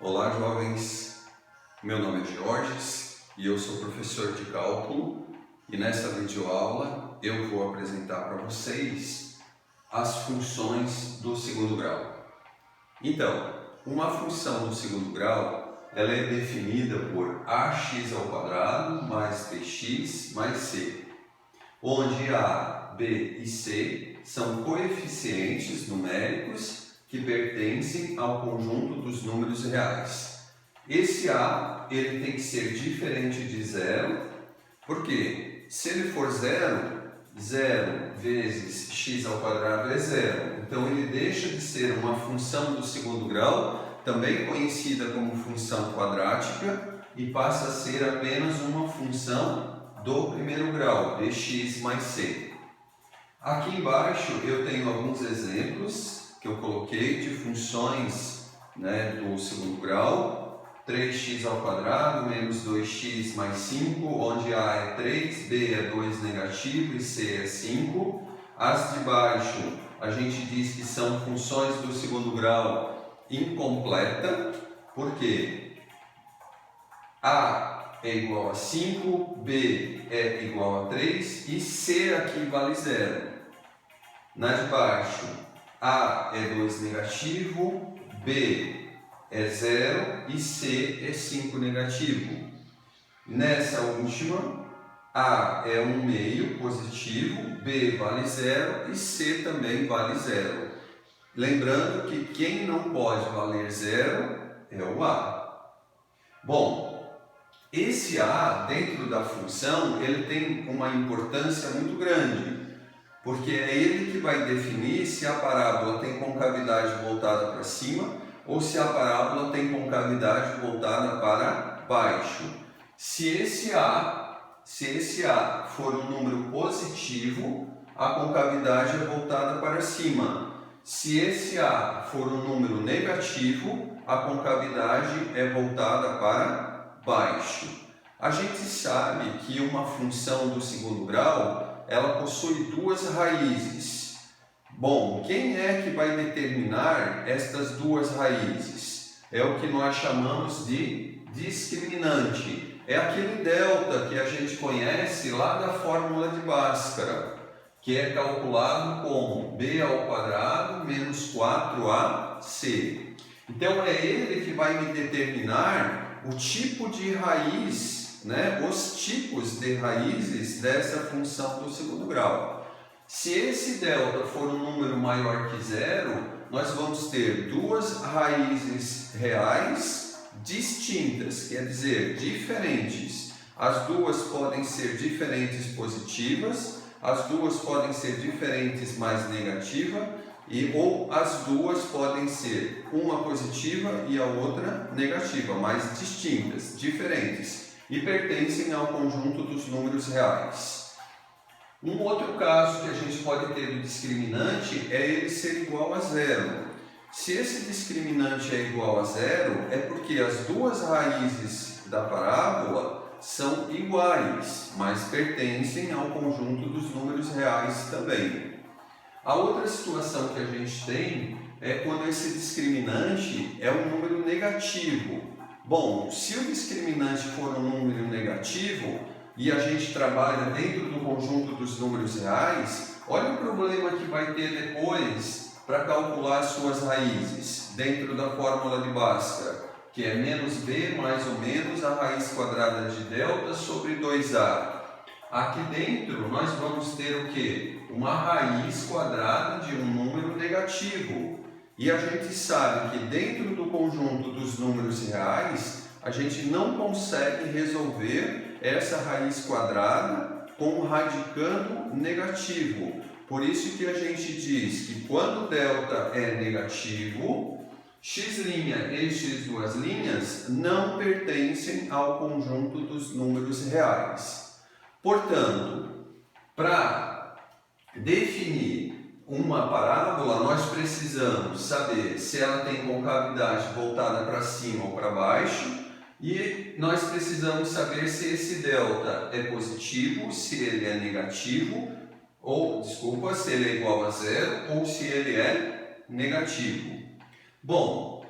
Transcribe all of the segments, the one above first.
Olá, jovens! Meu nome é Georges e eu sou professor de cálculo e nesta videoaula eu vou apresentar para vocês as funções do segundo grau. Então, uma função do segundo grau ela é definida por ax² mais bx mais c, onde a, b e c são coeficientes numéricos que pertencem ao conjunto dos números reais. Esse a ele tem que ser diferente de zero, porque se ele for zero, 0 vezes x² é zero. Então ele deixa de ser uma função do segundo grau, também conhecida como função quadrática, e passa a ser apenas uma função do primeiro grau, dx mais c. Aqui embaixo eu tenho alguns exemplos que eu coloquei de funções do segundo grau. 3x² menos 2x mais 5, onde a é 3, b é 2 negativo e c é 5. As de baixo a gente diz que são funções do segundo grau incompleta, porque a é igual a 5, b é igual a 3 e c aqui vale 0. Na de baixo, a é 2 negativo, b é 0 e c é 5 negativo. Nessa última, a é 1/2 positivo, b vale 0 e c também vale 0. Lembrando que quem não pode valer 0 é o a. Bom, esse a dentro da função ele tem uma importância muito grande, porque é ele que vai definir se a parábola tem concavidade voltada para cima ou se a parábola tem concavidade voltada para baixo. Se esse a for um número positivo, a concavidade é voltada para cima. Se esse a for um número negativo, a concavidade é voltada para baixo. A gente sabe que uma função do segundo grau ela possui duas raízes. Bom, quem é que vai determinar estas duas raízes? É o que nós chamamos de discriminante. É aquele delta que a gente conhece lá da fórmula de Bhaskara, que é calculado como b² menos 4ac. Então é ele que vai me determinar o tipo de raiz, os tipos de raízes dessa função do segundo grau. Se esse delta for um número maior que 0, nós vamos ter duas raízes reais distintas, quer dizer, diferentes. As duas podem ser diferentes positivas, as duas podem ser diferentes mais negativa, ou as duas podem ser uma positiva e a outra negativa, mas distintas, diferentes, e pertencem ao conjunto dos números reais. Um outro caso que a gente pode ter do discriminante é ele ser igual a 0. Se esse discriminante é igual a 0, é porque as duas raízes da parábola são iguais, mas pertencem ao conjunto dos números reais também. A outra situação que a gente tem é quando esse discriminante é um número negativo. Bom, se o discriminante for um número negativo e a gente trabalha dentro do conjunto dos números reais, olha o problema que vai ter depois para calcular as suas raízes dentro da fórmula de Bhaskara, que é menos b mais ou menos a raiz quadrada de delta sobre 2a. Aqui dentro nós vamos ter o quê? Uma raiz quadrada de um número negativo. E a gente sabe que dentro do conjunto dos números reais, a gente não consegue resolver essa raiz quadrada com o radicando negativo. Por isso que a gente diz que quando delta é negativo, x' e x² não pertencem ao conjunto dos números reais. Portanto, para definir uma parábola, nós precisamos saber se ela tem concavidade voltada para cima ou para baixo, e nós precisamos saber se esse delta é positivo, se ele é negativo, se ele é igual a 0 ou se ele é negativo. Bom,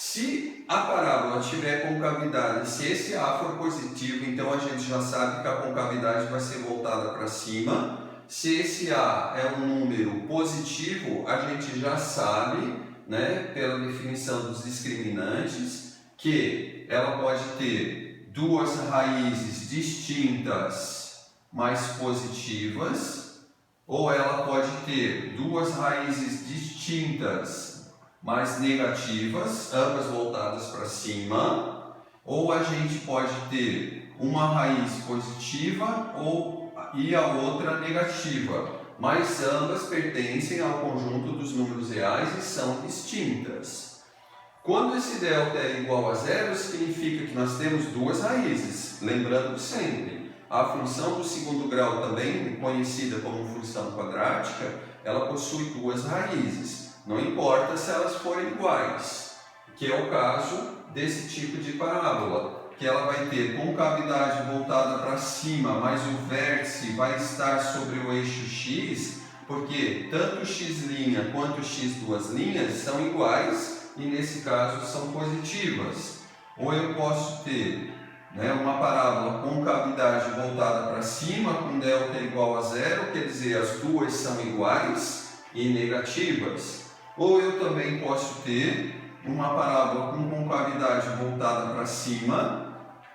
Se a parábola tiver concavidade, se esse A for positivo, então a gente já sabe que a concavidade vai ser voltada para cima. Se esse A é um número positivo, a gente já sabe, né, pela definição dos discriminantes, que ela pode ter duas raízes distintas, mas positivas, ou ela pode ter duas raízes distintas, mas negativas, ambas voltadas para cima, ou a gente pode ter uma raiz positiva e a outra negativa, mas ambas pertencem ao conjunto dos números reais e são distintas. Quando esse delta é igual a zero, significa que nós temos duas raízes, lembrando sempre, a função do segundo grau, também conhecida como função quadrática, ela possui duas raízes. Não importa se elas forem iguais, que é o caso desse tipo de parábola, que ela vai ter concavidade voltada para cima, mas o vértice vai estar sobre o eixo x, porque tanto x' quanto x2' são iguais e nesse caso são positivas. Ou eu posso ter, né, uma parábola com concavidade voltada para cima, com delta igual a zero, quer dizer, as duas são iguais e negativas. Ou eu também posso ter uma parábola com concavidade voltada para cima,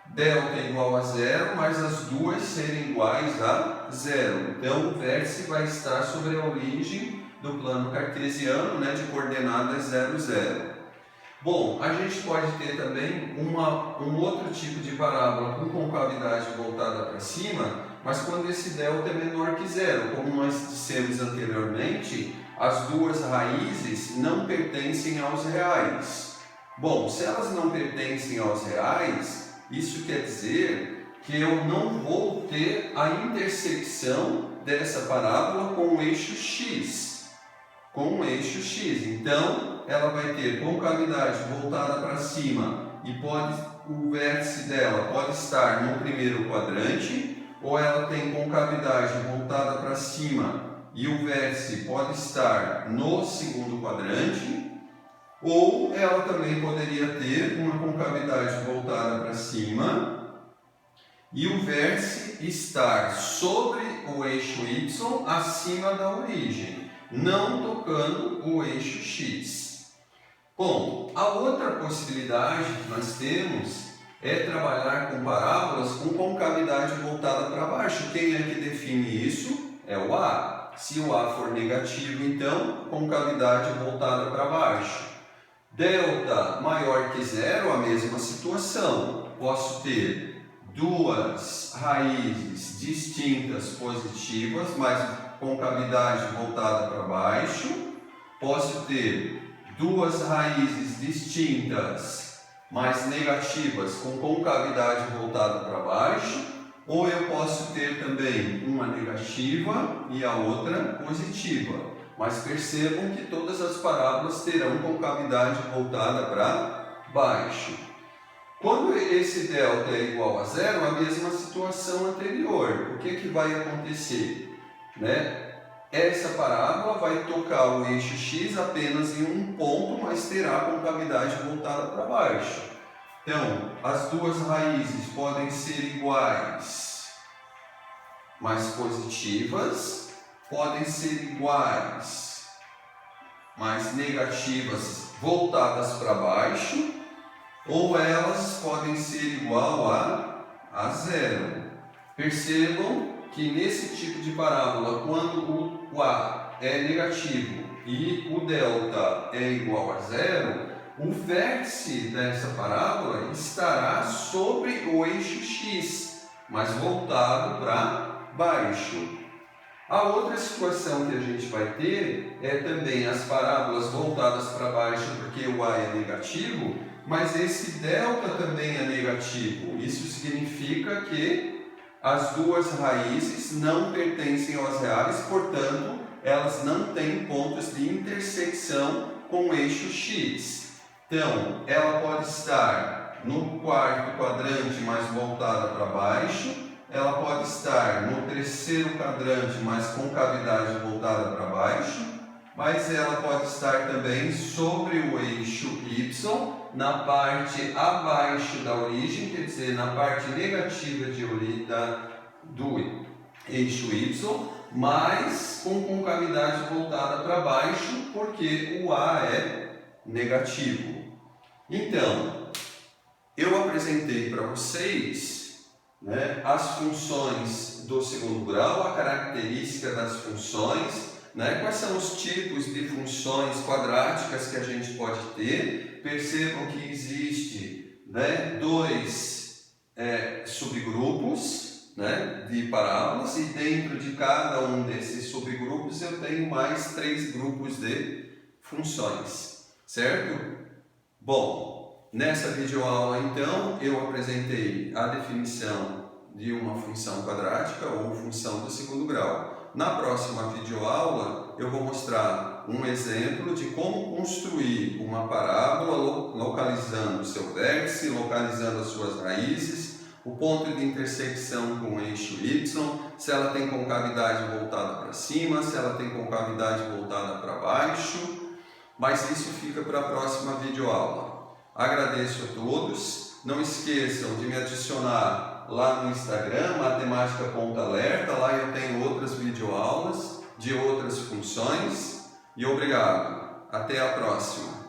delta igual a zero, mas as duas serem iguais a zero. Então o vértice vai estar sobre a origem do plano cartesiano, né, de coordenadas 0, 0. Bom, a gente pode ter também um outro tipo de parábola com concavidade voltada para cima, mas quando esse delta é menor que zero. Como nós dissemos anteriormente, as duas raízes não pertencem aos reais. Bom, se elas não pertencem aos reais, isso quer dizer que eu não vou ter a intersecção dessa parábola com o eixo x. Então, ela vai ter concavidade voltada para cima e o vértice dela pode estar no primeiro quadrante, ou ela tem concavidade voltada para cima e o vértice pode estar no segundo quadrante, ou ela também poderia ter uma concavidade voltada para cima e o vértice estar sobre o eixo y acima da origem, não tocando o eixo x. Bom, a outra possibilidade que nós temos é trabalhar com parábolas com concavidade voltada para baixo. Quem é que define isso? É o A. Se o A for negativo, então, concavidade voltada para baixo. Delta maior que zero, a mesma situação. Posso ter duas raízes distintas positivas, mas concavidade voltada para baixo. Posso ter duas raízes distintas, mas negativas, com concavidade voltada para baixo. Ou eu posso ter também uma negativa e a outra positiva. Mas percebam que todas as parábolas terão concavidade voltada para baixo. Quando esse delta é igual a zero, a mesma situação anterior. O que vai acontecer? Essa parábola vai tocar o eixo x apenas em um ponto, mas terá concavidade voltada para baixo. Então, as duas raízes podem ser iguais, mas positivas, podem ser iguais, mas negativas voltadas para baixo, ou elas podem ser igual a zero. Percebam que nesse tipo de parábola, quando o A é negativo e o delta é igual a zero, o vértice dessa parábola estará sobre o eixo x, mas voltado para baixo. A outra situação que a gente vai ter é também as parábolas voltadas para baixo, porque o A é negativo, mas esse delta também é negativo. Isso significa que as duas raízes não pertencem aos reais, portanto, elas não têm pontos de intersecção com o eixo x. Então, ela pode estar no quarto quadrante, mas voltada para baixo. Ela pode estar no terceiro quadrante, mas com cavidade voltada para baixo. Mas ela pode estar também sobre o eixo y na parte abaixo da origem, quer dizer, na parte negativa do eixo Y, mas com concavidade voltada para baixo, porque o A é negativo. Então, eu apresentei para vocês, né, as funções do segundo grau, a característica das funções, né, quais são os tipos de funções quadráticas que a gente pode ter. Percebam que existe, né, dois subgrupos, né, de parábolas, e dentro de cada um desses subgrupos eu tenho mais 3 grupos de funções, certo? Bom, nessa videoaula então eu apresentei a definição de uma função quadrática ou função do segundo grau. Na próxima videoaula eu vou mostrar um exemplo de como construir uma parábola localizando o seu vértice, localizando as suas raízes, o ponto de intersecção com o eixo Y, se ela tem concavidade voltada para cima, se ela tem concavidade voltada para baixo, mas isso fica para a próxima videoaula. Agradeço a todos, não esqueçam de me adicionar lá no Instagram, matemática.alerta, lá eu tenho outras videoaulas de outras funções, e obrigado, até a próxima.